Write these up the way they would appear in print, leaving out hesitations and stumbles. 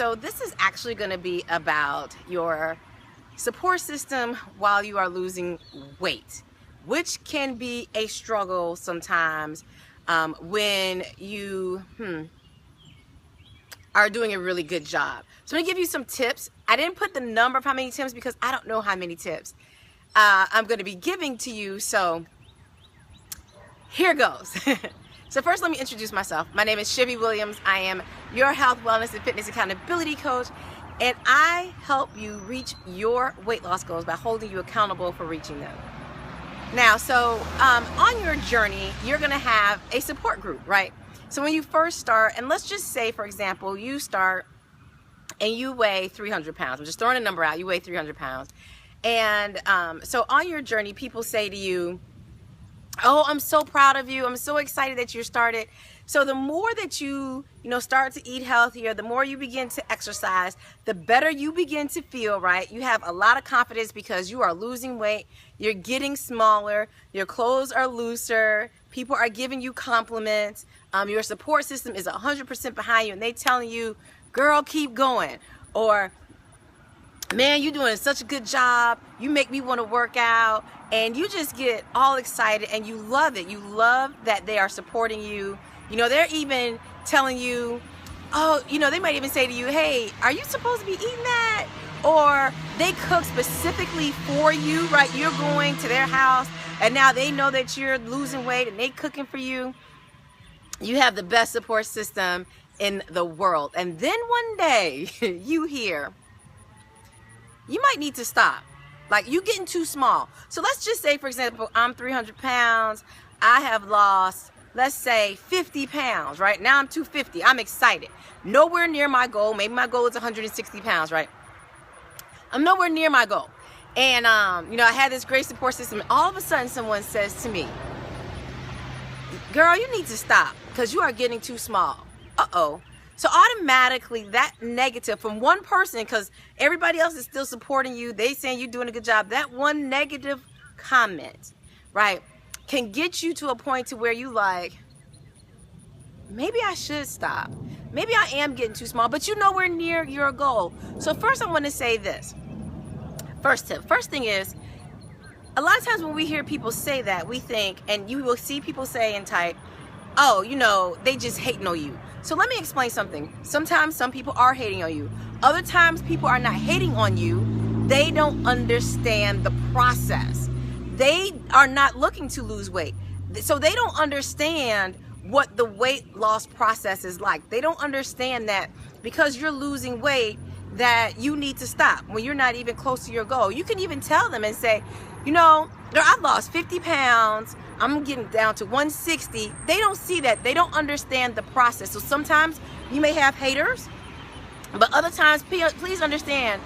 so this is actually going to be about your support system while you are losing weight, which can be a struggle sometimes when you are doing a really good job. So I'm going to give you some tips. I didn't put the number of how many tips because I don't know how many tips I'm going to be giving to you. So here goes. So first, let me introduce myself. My name is Chevy Williams. I am your health, wellness, and fitness accountability coach, and I help you reach your weight loss goals by holding you accountable for reaching them. Now, so on your journey, you're gonna have a support group, right? So when you first start, and let's just say, for example, you start and you weigh 300 pounds. I'm just throwing a number out. You weigh 300 pounds. And so on your journey, people say to you, oh, I'm so proud of you. I'm so excited that you started. So the more that you start to eat healthier, the more you begin to exercise, the better you begin to feel, right? You have a lot of confidence because you are losing weight. You're getting smaller. Your clothes are looser. People are giving you compliments. Your support system is 100% behind you, and they telling you, girl, keep going. Or, man, you're doing such a good job. You make me want to work out. And you just get all excited and you love it. You love that they are supporting you. You know, they're even telling you, oh, they might even say to you, hey, are you supposed to be eating that? Or they cook specifically for you, right? You're going to their house and now they know that you're losing weight and they cooking for you. You have the best support system in the world. And then one day you hear, you might need to stop. Like, you getting too small. So let's just say, for example, I'm 300 pounds. I have lost, let's say, 50 pounds, right? Now I'm 250. I'm excited. Nowhere near my goal. Maybe my goal is 160 pounds, right? I'm nowhere near my goal. And, I had this great support system. And all of a sudden, someone says to me, girl, you need to stop because you are getting too small. Uh-oh. So automatically that negative from one person, because everybody else is still supporting you, they saying you're doing a good job, that one negative comment, right, can get you to a point to where you like, maybe I should stop. Maybe I am getting too small, but you're nowhere near your goal. So first I want to say this. First tip. First thing is, a lot of times when we hear people say that, we think, and you will see people say and type, oh, they just hating on you. So let me explain something. Sometimes some people are hating on you. Other times people are not hating on you. They don't understand the process. They are not looking to lose weight. So they don't understand what the weight loss process is like. They don't understand that because you're losing weight that you need to stop when you're not even close to your goal. You can even tell them and say, I've lost 50 pounds. I'm getting down to 160. They don't see that. They don't understand the process. So sometimes you may have haters, but other times, please understand,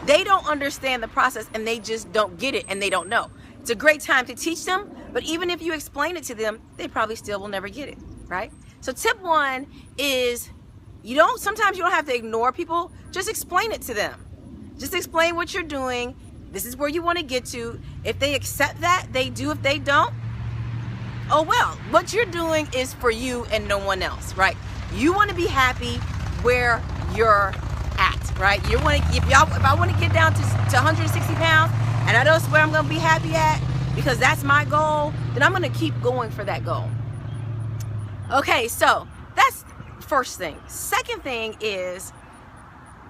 they don't understand the process and they just don't get it and they don't know. It's a great time to teach them, but even if you explain it to them, they probably still will never get it, right? So tip one is sometimes you don't have to ignore people. Just explain it to them. Just explain what you're doing. This is where you want to get to. If they accept that, they do. If they don't, oh well, what you're doing is for you and no one else, right? You want to be happy where you're at, right? If I want to get down to 160 pounds and I know it's where I'm going to be happy at because that's my goal, then I'm going to keep going for that goal. Okay, so that's first thing. Second thing is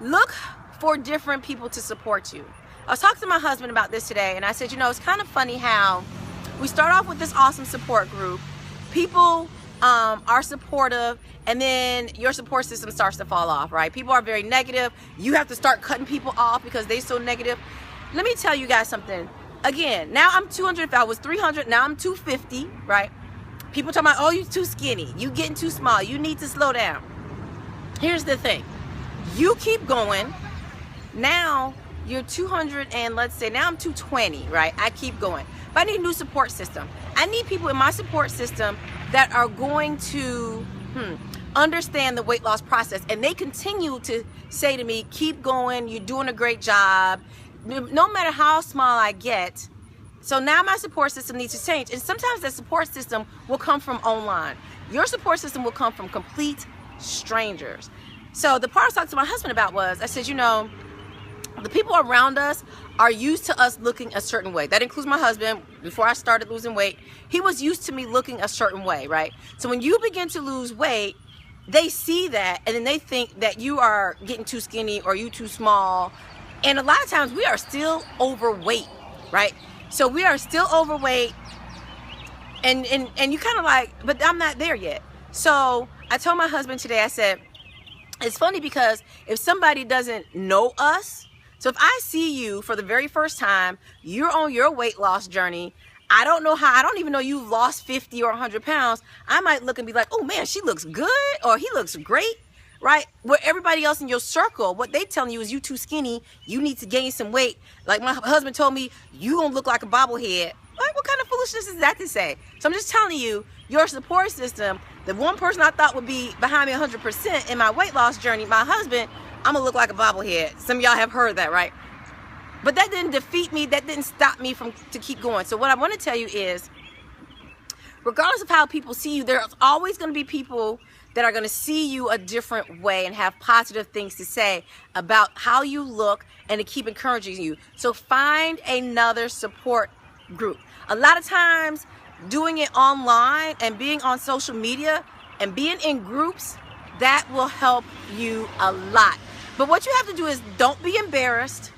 look for different people to support you. I was talking to my husband about this today and I said, it's kind of funny how we start off with this awesome support group. People are supportive, and then your support system starts to fall off, right? People are very negative. You have to start cutting people off because they're so negative. Let me tell you guys something. Again, now I'm 200. If I was 300, now I'm 250, right? People talking about, oh, you're too skinny. You getting too small. You need to slow down. Here's the thing. You keep going. Now you're 200, and let's say now I'm 220, right? I keep going. But I need a new support system. I need people in my support system that are going to understand the weight loss process. And they continue to say to me, keep going, you're doing a great job. No matter how small I get. So now my support system needs to change. And sometimes that support system will come from online. Your support system will come from complete strangers. So the part I was talking to my husband about was, I said, you know, the people around us are used to us looking a certain way. That includes my husband. Before I started losing weight, he was used to me looking a certain way, right? So when you begin to lose weight, they see that and then they think that you are getting too skinny or you too small. And a lot of times we are still overweight, right? So we are still overweight and you kind of like, but I'm not there yet. So I told my husband today, I said, it's funny because if somebody doesn't know us, so if I see you for the very first time, you're on your weight loss journey, I don't know how, I don't even know you've lost 50 or 100 pounds. I might look and be like, oh man, she looks good, or he looks great, right? Where everybody else in your circle, what they telling you is you too skinny, you need to gain some weight. Like my husband told me, you gonna look like a bobblehead. What kind of foolishness is that to say? So I'm just telling you, your support system, the one person I thought would be behind me 100% in my weight loss journey, my husband, I'm gonna look like a bobblehead. Some of y'all have heard that, right? But that didn't defeat me, that didn't stop me to keep going. So what I want to tell you is, regardless of how people see you, there's always going to be people that are going to see you a different way and have positive things to say about how you look and to keep encouraging you. So find another support group. A lot of times doing it online and being on social media and being in groups, that will help you a lot. But what you have to do is don't be embarrassed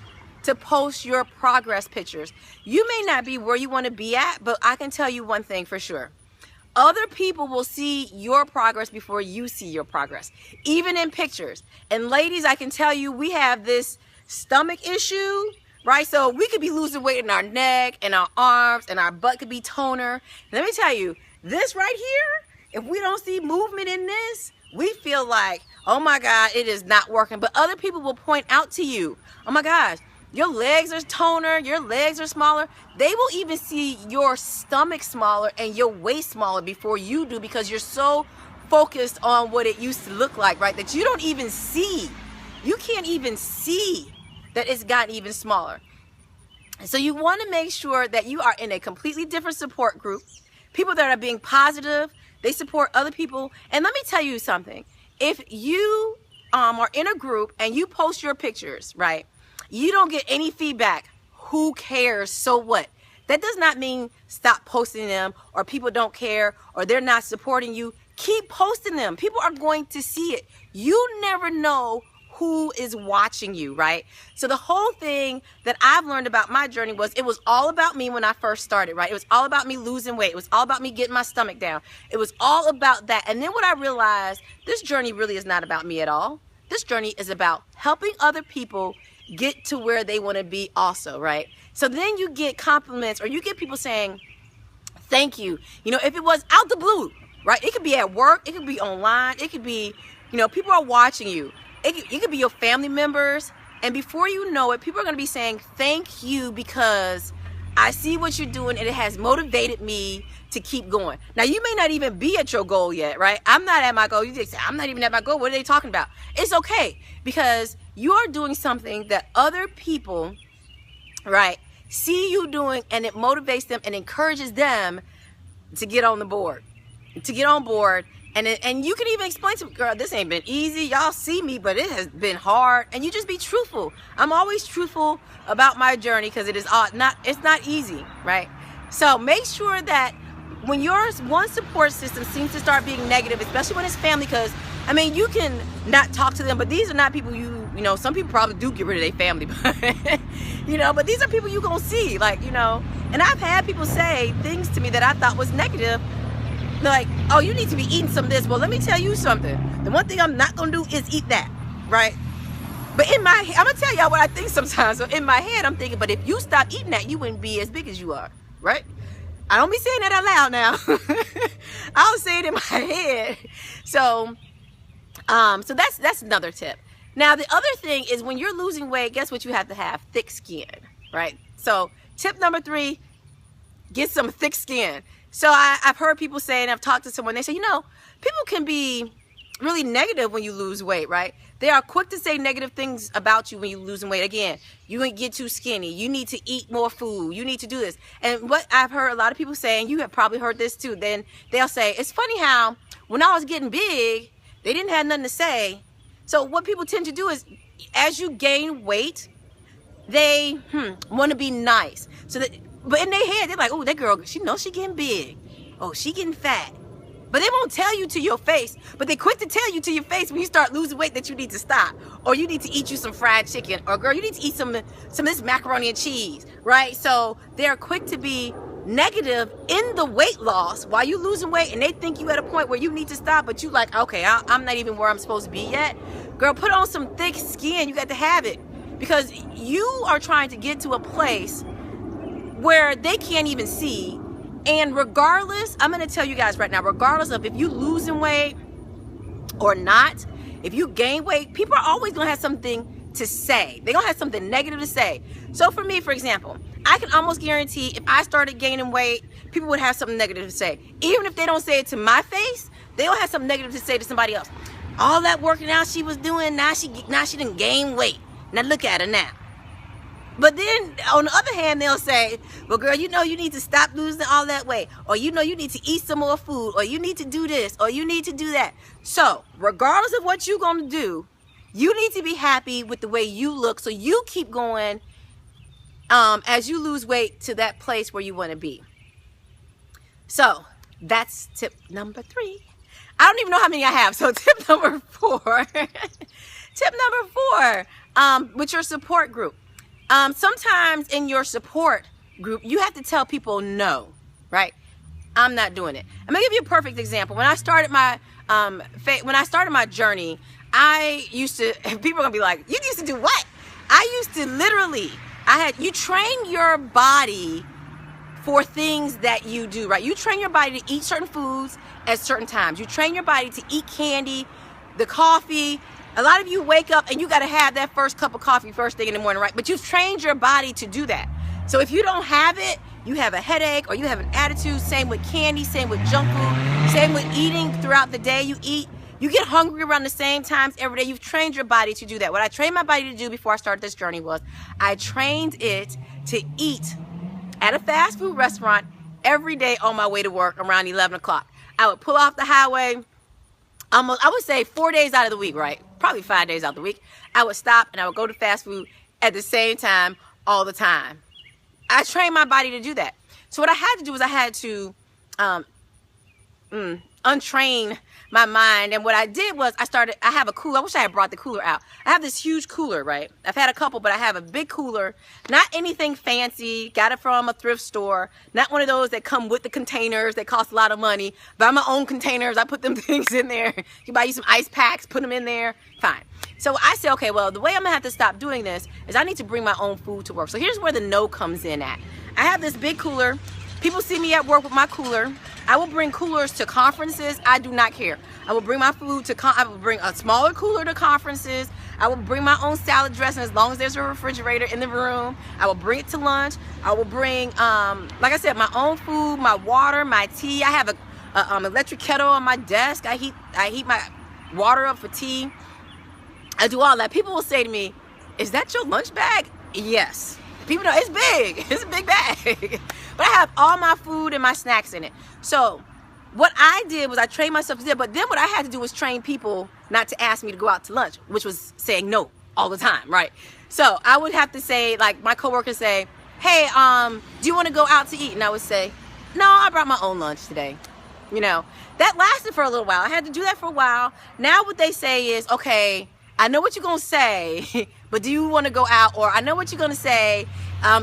to post your progress pictures. You may not be where you want to be at, but I can tell you one thing for sure. Other people will see your progress before you see your progress, even in pictures. And ladies, I can tell you, we have this stomach issue, right? So we could be losing weight in our neck and our arms and our butt could be toner. Let me tell you, this right here, if we don't see movement in this, we feel like, oh my God, it is not working. But other people will point out to you, oh my gosh, your legs are toner, your legs are smaller. They will even see your stomach smaller and your waist smaller before you do, because you're so focused on what it used to look like, right? That you don't even see. You can't even see that it's gotten even smaller. So you want to make sure that you are in a completely different support group. People that are being positive, they support other people. And let me tell you something. If you are in a group and you post your pictures, right? You don't get any feedback. Who cares? So what? That does not mean stop posting them or people don't care or they're not supporting you. Keep posting them. People are going to see it. You never know who is watching you, right? So the whole thing that I've learned about my journey was it was all about me when I first started, right? It was all about me losing weight. It was all about me getting my stomach down. It was all about that. And then what I realized, this journey really is not about me at all. This journey is about helping other people get to where they want to be also, right? So then you get compliments or you get people saying, thank you. You know, if it was out the blue, right? It could be at work. It could be online. It could be, you know, people are watching you. It could be your family members. And before you know it, people are going to be saying, thank you because I see what you're doing and it has motivated me to keep going. Now, you may not even be at your goal yet, right? I'm not at my goal. You say, I'm not even at my goal. What are they talking about? It's okay because you are doing something that other people, right, see you doing, and it motivates them and encourages them to get on the board, to get on board. And you can even explain to them, girl, this ain't been easy. Y'all see me, but it has been hard. And you just be truthful. I'm always truthful about my journey because it's not easy, right? So make sure that when your one support system seems to start being negative, especially when it's family, because I mean, you can not talk to them, but these are not people you know, some people probably do get rid of their family, but, you know, but these are people you gonna see, like, you know, and I've had people say things to me that I thought was negative, like, oh, you need to be eating some of this. Well, let me tell you something. The one thing I'm not gonna do is eat that, right? But in my head, I'm gonna tell y'all what I think sometimes. So in my head, I'm thinking, but if you stop eating that, you wouldn't be as big as you are, right? I don't be saying that out loud now. I'll say it in my head. So that's another tip. Now, the other thing is when you're losing weight, guess what you have to have? Thick skin, right? So tip number 3, get some thick skin. So I've heard people say, and I've talked to someone, they say, you know, people can be really negative when you lose weight, right? They are quick to say negative things about you when you're losing weight. Again, you ain't get too skinny. You need to eat more food. You need to do this. And what I've heard a lot of people say, and you have probably heard this too, then they'll say, it's funny how when I was getting big, they didn't have nothing to say. So what people tend to do is, as you gain weight, they want to be nice. So that, but in their head, they're like, oh, that girl, she knows she getting big. Oh, she getting fat. But they won't tell you to your face. But they quick to tell you to your face when you start losing weight that you need to stop. Or you need to eat you some fried chicken. Or girl, you need to eat some of this macaroni and cheese, right? So they're quick to be negative in the weight loss while you losing weight, and they think you at a point where you need to stop, but you like, okay, I'm not even where I'm supposed to be yet. Girl, put on some thick skin. You got to have it, because you are trying to get to a place where they can't even see. And regardless, I'm going to tell you guys right now, regardless of if you losing weight or not, if you gain weight, people are always going to have something to say. They're going to have something negative to say. So for me, for example, I can almost guarantee if I started gaining weight, people would have something negative to say. Even if they don't say it to my face, they'll have something negative to say to somebody else. All that working out she was doing, now she didn't gain weight. Now look at her now. But then on the other hand, they'll say, well, girl, you know you need to stop losing all that weight. Or you know you need to eat some more food. Or you need to do this. Or you need to do that. So regardless of what you're going to do, you need to be happy with the way you look. So you keep going as you lose weight to that place where you want to be. So that's tip number 3. I don't even know how many I have. So tip number 4. Tip number 4, with your support group. Sometimes in your support group, you have to tell people no, right? I'm not doing it. I'm gonna give you a perfect example. When I started my journey, I used to, people are gonna be like, you used to do what? I used to literally, you train your body for things that you do, right? You train your body to eat certain foods at certain times. You train your body to eat candy, the coffee. A lot of you wake up and you got to have that first cup of coffee first thing in the morning, right? But you've trained your body to do that. So if you don't have it, you have a headache or you have an attitude. Same with candy, same with junk food, same with eating throughout the day you eat. You get hungry around the same times every day. You've trained your body to do that. What I trained my body to do before I started this journey was I trained it to eat at a fast food restaurant every day on my way to work around 11 o'clock. I would pull off the highway. I would say 4 days out of the week, right? Probably 5 days out of the week. I would stop and I would go to fast food at the same time all the time. I trained my body to do that. So what I had to do was I had to untrain my mind. And what I did was I have a cooler. I wish I had brought the cooler out. I have this huge cooler, right? I've had a couple, but I have a big cooler. Not anything fancy. Got it from a thrift store. Not one of those that come with the containers that cost a lot of money. Buy my own containers. I put them things in there. You buy you some ice packs, put them in there. Fine. So I said, okay, well, the way I'm going to have to stop doing this is I need to bring my own food to work. So here's where the no comes in at. I have this big cooler. People see me at work with my cooler. I will bring coolers to conferences. I do not care. I will bring my food I will bring a smaller cooler to conferences. I will bring my own salad dressing as long as there's a refrigerator in the room. I will bring it to lunch. I will bring, like I said, my own food, my water, my tea. I have a electric kettle on my desk. I heat my water up for tea. I do all that. People will say to me, is that your lunch bag? Yes. People know it's big. It's a big bag. But I have all my food and my snacks in it. So what I did was I trained myself to do it. But then what I had to do was train people not to ask me to go out to lunch, which was saying no all the time, right? So I would have to say, like my coworkers say, hey, do you want to go out to eat? And I would say, no, I brought my own lunch today. You know, that lasted for a little while. I had to do that for a while. Now what they say is, okay, I know what you're going to say, but do you want to go out? Or I know what you're going to say.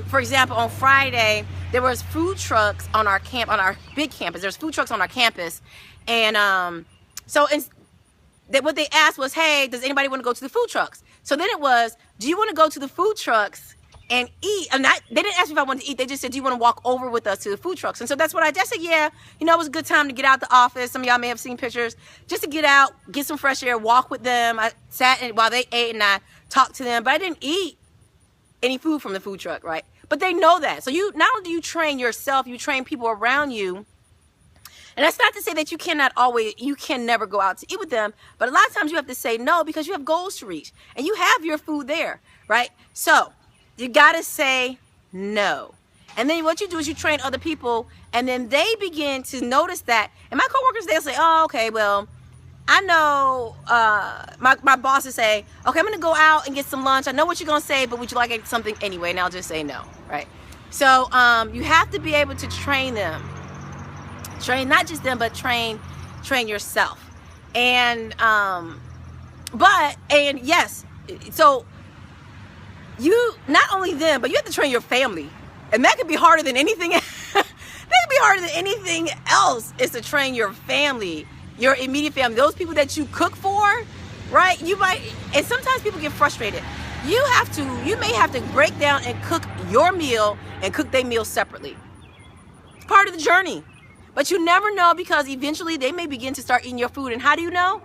For example, on Friday, there was food trucks on our big campus. There's food trucks on our campus. And what they asked was, hey, does anybody want to go to the food trucks? So then it was, do you want to go to the food trucks and eat? And they didn't ask me if I wanted to eat. They just said, do you want to walk over with us to the food trucks? And so that's what I just said, yeah. You know, it was a good time to get out the office. Some of y'all may have seen pictures. Just to get out, get some fresh air, walk with them. I sat while they ate and I talked to them. But I didn't eat any food from the food truck, right? But they know that. So not only do you train yourself, you train people around you. And that's not to say that you can never go out to eat with them. But a lot of times you have to say no because you have goals to reach. And you have your food there, right? So you got to say no. And then what you do is you train other people. And then they begin to notice that. And my coworkers, they'll say, oh, okay, well, I know my bosses say, okay, I'm gonna go out and get some lunch. I know what you're gonna say, but would you like something anyway? And I'll just say no, right? So you have to be able to train them. Train not just them, but train yourself. And yes, so you not only them, but you have to train your family. And that could be harder than anything. That could be harder than anything else, is to train your family, your immediate family, those people that you cook for, right? You might, and sometimes people get frustrated. You may have to break down and cook your meal and cook their meal separately. It's part of the journey. But you never know, because eventually they may begin to start eating your food. And how do you know?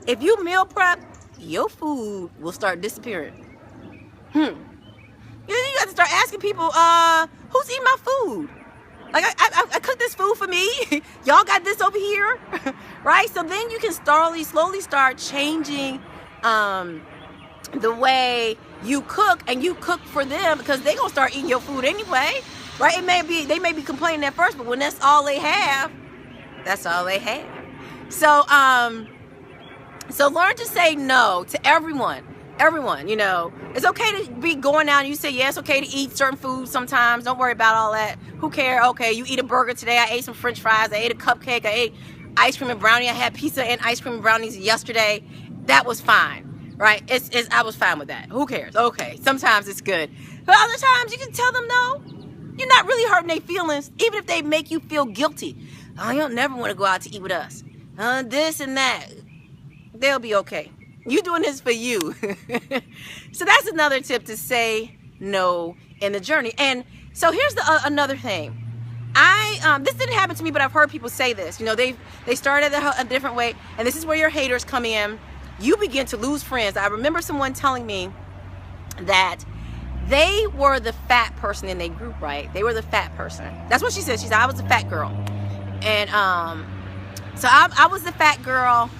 If you meal prep, your food will start disappearing. You got to start asking people, who's eating my food? Like, I cooked this food for me. Y'all got this over here, right? So then you can slowly start changing the way you cook, and you cook for them, because they're going to start eating your food anyway, right? They may be complaining at first, but when that's all they have, that's all they have. So, so learn to say no to everyone. Everyone, you know, it's okay to be going out and you say, yeah, it's okay to eat certain foods sometimes. Don't worry about all that. Who cares? Okay, you eat a burger today. I ate some French fries. I ate a cupcake. I ate ice cream and brownie. I had pizza and ice cream and brownies yesterday. That was fine, right? I was fine with that. Who cares? Okay, sometimes it's good. But other times you can tell them no. You're not really hurting their feelings, even if they make you feel guilty. Oh, you don't never want to go out to eat with us. This and that. They'll be okay. You doing this for you. So that's another tip, to say no in the journey. And so here's another thing. This didn't happen to me, but I've heard people say this. You know, they started a different way, and this is where your haters come in. You begin to lose friends. I remember someone telling me that they were the fat person in their group, right? They were the fat person. That's what she said. She said, I was the fat girl. And so I was the fat girl,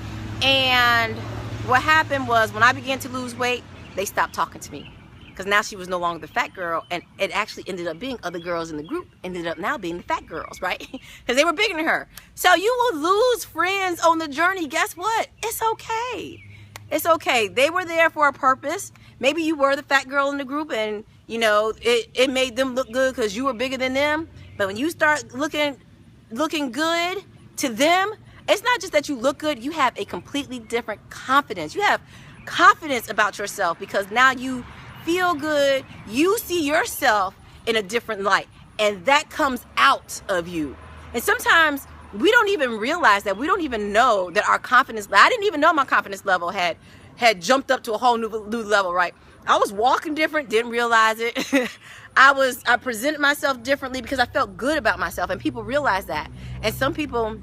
and what happened was, when I began to lose weight, they stopped talking to me, because now she was no longer the fat girl, and it actually ended up being other girls in the group ended up now being the fat girls, right? Because they were bigger than her. So you will lose friends on the journey. Guess what? It's okay. It's okay. They were there for a purpose. Maybe you were the fat girl in the group, and you know it made them look good because you were bigger than them. But when you start looking good to them, it's not just that you look good, you have a completely different confidence. You have confidence about yourself, because now you feel good. You see yourself in a different light, and that comes out of you. And sometimes we don't even realize that. We don't even know that our confidence, I didn't even know my confidence level had jumped up to a whole new level, right? I was walking different, didn't realize it. I presented myself differently because I felt good about myself, and people realize that. And some people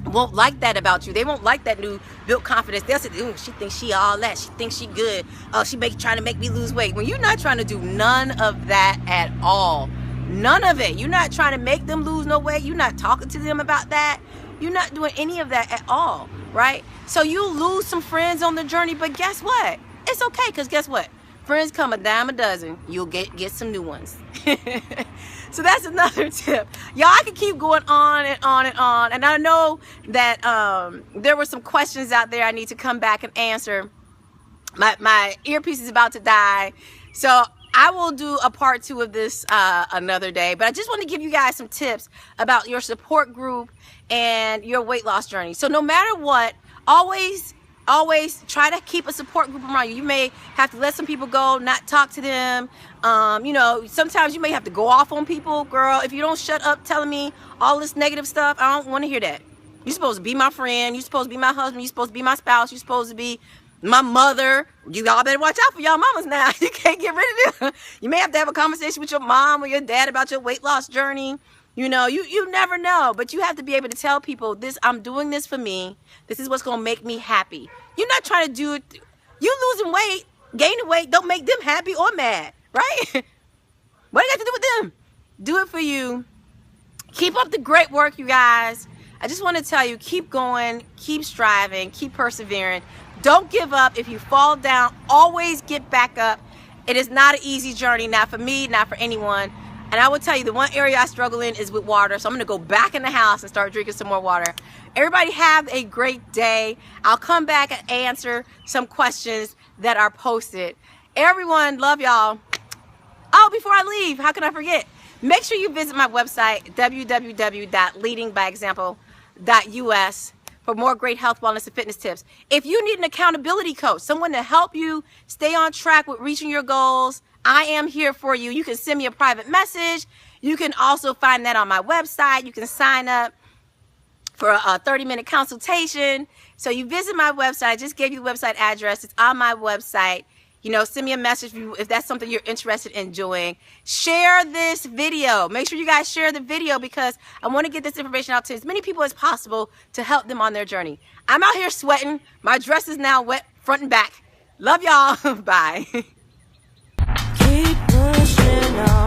won't like that about you. They won't like that new built confidence. They'll say, ooh, she thinks she all that. She thinks she good. Oh, trying to make me lose weight. When you're not trying to do none of that at all. None of it. You're not trying to make them lose no weight. You're not talking to them about that. You're not doing any of that at all, right? So you lose some friends on the journey, but guess what? It's okay, because guess what? Friends come a dime a dozen. You'll get some new ones. So that's another tip. Y'all, I can keep going on and on and on. And I know that there were some questions out there I need to come back and answer. My earpiece is about to die. So I will do a part 2 of this another day. But I just want to give you guys some tips about your support group and your weight loss journey. So no matter what, always try to keep a support group around you. You may have to let some people go, not talk to them. You know, sometimes you may have to go off on people. Girl, if you don't shut up telling me all this negative stuff, I don't want to hear that. You're supposed to be my friend. You're supposed to be my husband. You're supposed to be my spouse. You're supposed to be my mother. You all better watch out for y'all mamas now. You can't get rid of them. You may have to have a conversation with your mom or your dad about your weight loss journey. You know, you never know, but you have to be able to tell people, I'm doing this for me. This is what's going to make me happy. You're not trying to do it. You losing weight, gaining weight, don't make them happy or mad, right? What do you got to do with them? Do it for you. Keep up the great work, you guys. I just want to tell you, keep going, keep striving, keep persevering. Don't give up. If you fall down, always get back up. It is not an easy journey, not for me, not for anyone. And I will tell you, the one area I struggle in is with water. So I'm going to go back in the house and start drinking some more water. Everybody have a great day. I'll come back and answer some questions that are posted. Everyone, love y'all. Oh, before I leave, how can I forget? Make sure you visit my website, www.leadingbyexample.us, for more great health, wellness, and fitness tips. If you need an accountability coach, someone to help you stay on track with reaching your goals, I am here for you. You can send me a private message. You can also find that on my website. You can sign up for a 30-minute consultation. So you visit my website. I just gave you the website address. It's on my website. You know, send me a message if that's something you're interested in doing. Share this video. Make sure you guys share the video because I want to get this information out to as many people as possible to help them on their journey. I'm out here sweating. My dress is now wet front and back. Love y'all. Bye. Keep pushing on.